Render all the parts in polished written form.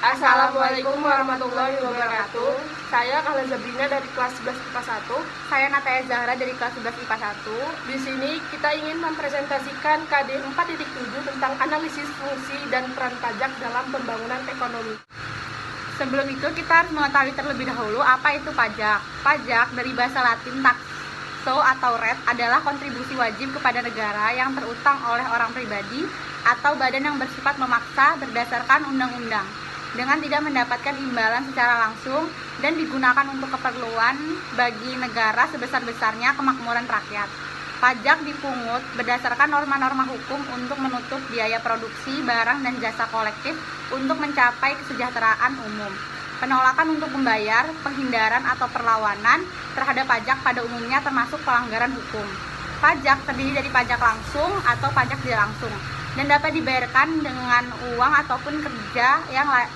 Assalamualaikum warahmatullahi wabarakatuh. Saya Kahla Zabrina dari kelas 11 IPA 1. Saya Nataya Zahra dari kelas 11 IPA 1. Di sini kita ingin mempresentasikan KD 4.7 tentang analisis fungsi dan peran pajak dalam pembangunan ekonomi. Sebelum itu kita harus mengetahui terlebih dahulu apa itu pajak. Pajak dari bahasa Latin taxo atau ret adalah kontribusi wajib kepada negara yang terutang oleh orang pribadi atau badan yang bersifat memaksa berdasarkan undang-undang dengan tidak mendapatkan imbalan secara langsung dan digunakan untuk keperluan bagi negara sebesar-besarnya kemakmuran rakyat. Pajak dipungut berdasarkan norma-norma hukum untuk menutup biaya produksi barang dan jasa kolektif untuk mencapai kesejahteraan umum. Penolakan untuk membayar, penghindaran atau perlawanan terhadap pajak pada umumnya termasuk pelanggaran hukum. Pajak terdiri dari pajak langsung atau pajak tidak langsung dan dapat dibayarkan dengan uang ataupun kerja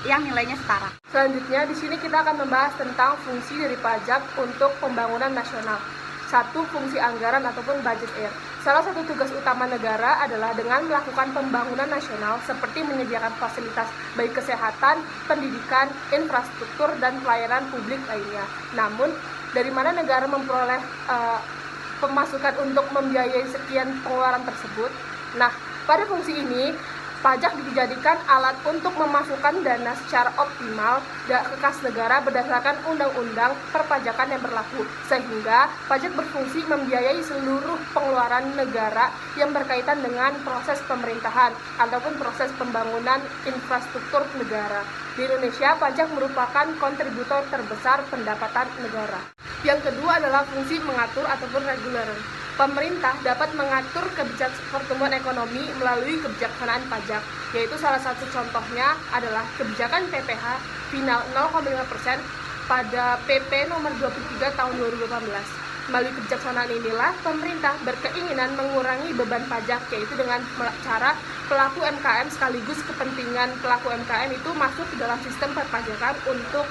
yang nilainya setara. Selanjutnya di sini kita akan membahas tentang fungsi dari pajak untuk pembangunan nasional. 1. Fungsi anggaran ataupun budget air. Salah satu tugas utama negara adalah dengan melakukan pembangunan nasional seperti menyediakan fasilitas baik kesehatan, pendidikan, infrastruktur, dan pelayanan publik lainnya. Namun, dari mana negara memperoleh pemasukan untuk membiayai sekian pengeluaran tersebut? Nah, pada fungsi ini, pajak dijadikan alat untuk memasukkan dana secara optimal ke kas negara berdasarkan undang-undang perpajakan yang berlaku, sehingga pajak berfungsi membiayai seluruh pengeluaran negara yang berkaitan dengan proses pemerintahan ataupun proses pembangunan infrastruktur negara. Di Indonesia, pajak merupakan kontributor terbesar pendapatan negara. Yang kedua adalah fungsi mengatur ataupun reguler. Pemerintah dapat mengatur kebijakan pertumbuhan ekonomi melalui kebijaksanaan pajak, yaitu salah satu contohnya adalah kebijakan PPh final 0,5% pada PP nomor 23 tahun 2018. Melalui kebijaksanaan inilah pemerintah berkeinginan mengurangi beban pajak, yaitu dengan cara pelaku UMKM sekaligus kepentingan pelaku UMKM itu masuk ke dalam sistem perpajakan untuk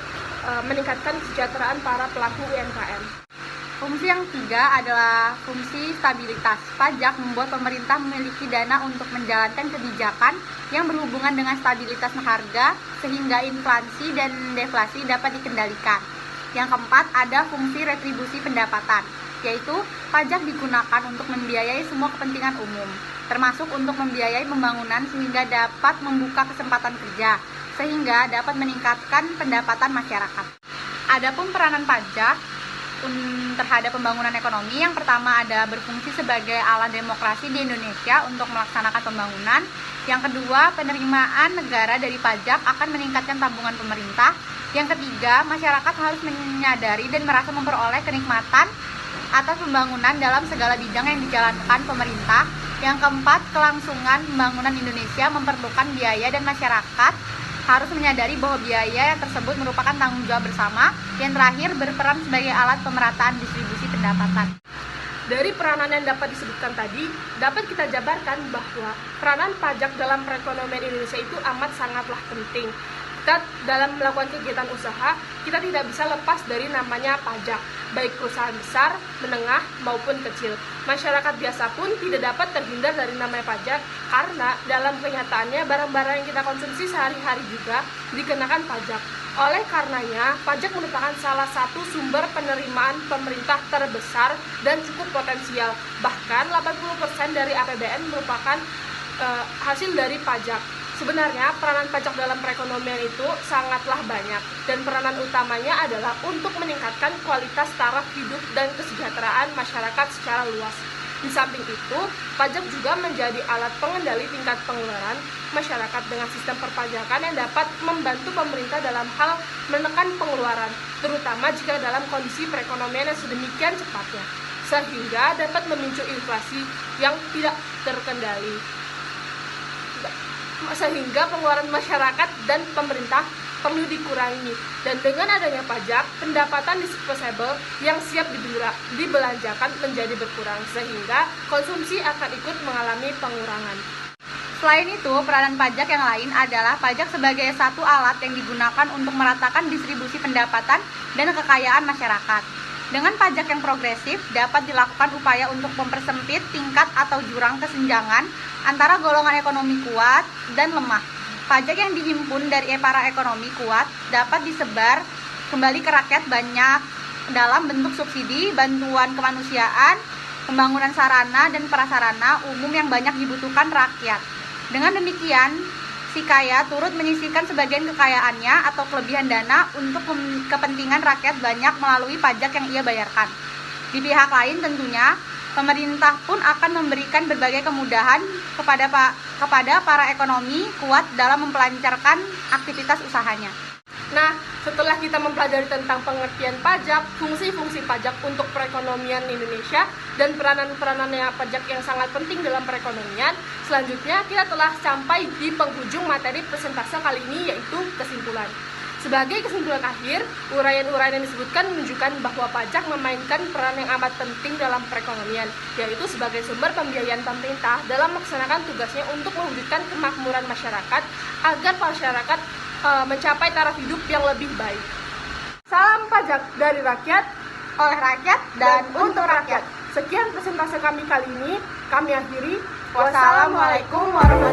meningkatkan kesejahteraan para pelaku UMKM. Fungsi yang ketiga adalah fungsi stabilitas. Pajak membuat pemerintah memiliki dana untuk menjalankan kebijakan yang berhubungan dengan stabilitas harga sehingga inflasi dan deflasi dapat dikendalikan. Yang keempat ada fungsi retribusi pendapatan, yaitu pajak digunakan untuk membiayai semua kepentingan umum, termasuk untuk membiayai pembangunan sehingga dapat membuka kesempatan kerja, sehingga dapat meningkatkan pendapatan masyarakat. Adapun peranan pajak terhadap pembangunan ekonomi, yang pertama ada berfungsi sebagai alat demokrasi di Indonesia untuk melaksanakan pembangunan. Yang kedua, penerimaan negara dari pajak akan meningkatkan tabungan pemerintah. Yang ketiga, masyarakat harus menyadari dan merasa memperoleh kenikmatan atas pembangunan dalam segala bidang yang dijalankan pemerintah. Yang keempat, kelangsungan pembangunan Indonesia memerlukan biaya dan masyarakat harus menyadari bahwa biaya yang tersebut merupakan tanggung jawab bersama. Yang terakhir, berperan sebagai alat pemerataan distribusi pendapatan. Dari peranan yang dapat disebutkan tadi, dapat kita jabarkan bahwa peranan pajak dalam perekonomian Indonesia itu amat sangatlah penting. Kita dalam melakukan kegiatan usaha, kita tidak bisa lepas dari namanya pajak, baik perusahaan besar, menengah, maupun kecil. Masyarakat biasa pun tidak dapat terhindar dari namanya pajak, karena dalam kenyataannya barang-barang yang kita konsumsi sehari-hari juga dikenakan pajak. Oleh karenanya, pajak merupakan salah satu sumber penerimaan pemerintah terbesar dan cukup potensial. Bahkan 80% dari APBN merupakan hasil dari pajak. Sebenarnya peranan pajak dalam perekonomian itu sangatlah banyak, dan peranan utamanya adalah untuk meningkatkan kualitas taraf hidup dan kesejahteraan masyarakat secara luas. Di samping itu, pajak juga menjadi alat pengendali tingkat pengeluaran masyarakat dengan sistem perpajakan yang dapat membantu pemerintah dalam hal menekan pengeluaran, terutama jika dalam kondisi perekonomian yang sedemikian cepatnya, sehingga dapat memicu inflasi yang tidak terkendali, sehingga pengeluaran masyarakat dan pemerintah perlu dikurangi. Dan dengan adanya pajak, pendapatan disposable yang siap dibelanjakan menjadi berkurang, sehingga konsumsi akan ikut mengalami pengurangan. Selain itu, peranan pajak yang lain adalah pajak sebagai satu alat yang digunakan untuk meratakan distribusi pendapatan dan kekayaan masyarakat. Dengan pajak yang progresif, dapat dilakukan upaya untuk mempersempit tingkat atau jurang kesenjangan antara golongan ekonomi kuat dan lemah. Pajak yang dihimpun dari para ekonomi kuat dapat disebar kembali ke rakyat banyak dalam bentuk subsidi, bantuan kemanusiaan, pembangunan sarana dan prasarana umum yang banyak dibutuhkan rakyat. Dengan demikian, si kaya turut menyisihkan sebagian kekayaannya atau kelebihan dana untuk kepentingan rakyat banyak melalui pajak yang ia bayarkan. Di pihak lain tentunya, pemerintah pun akan memberikan berbagai kemudahan kepada para ekonomi kuat dalam mempelancarkan aktivitas usahanya. Nah, setelah kita mempelajari tentang pengertian pajak, fungsi-fungsi pajak untuk perekonomian Indonesia, dan peranan-peranan pajak yang sangat penting dalam perekonomian, selanjutnya kita telah sampai di penghujung materi presentase kali ini, yaitu kesimpulan. Sebagai kesimpulan akhir, uraian-uraian yang disebutkan menunjukkan bahwa pajak memainkan peran yang amat penting dalam perekonomian, yaitu sebagai sumber pembiayaan pemerintah dalam melaksanakan tugasnya untuk mewujudkan kemakmuran masyarakat agar masyarakat mencapai taraf hidup yang lebih baik. Salam pajak dari rakyat, Oleh rakyat dan untuk rakyat. Sekian presentase kami kali ini. Kami akhiri. Wassalamualaikum warahmatullahi wabarakatuh.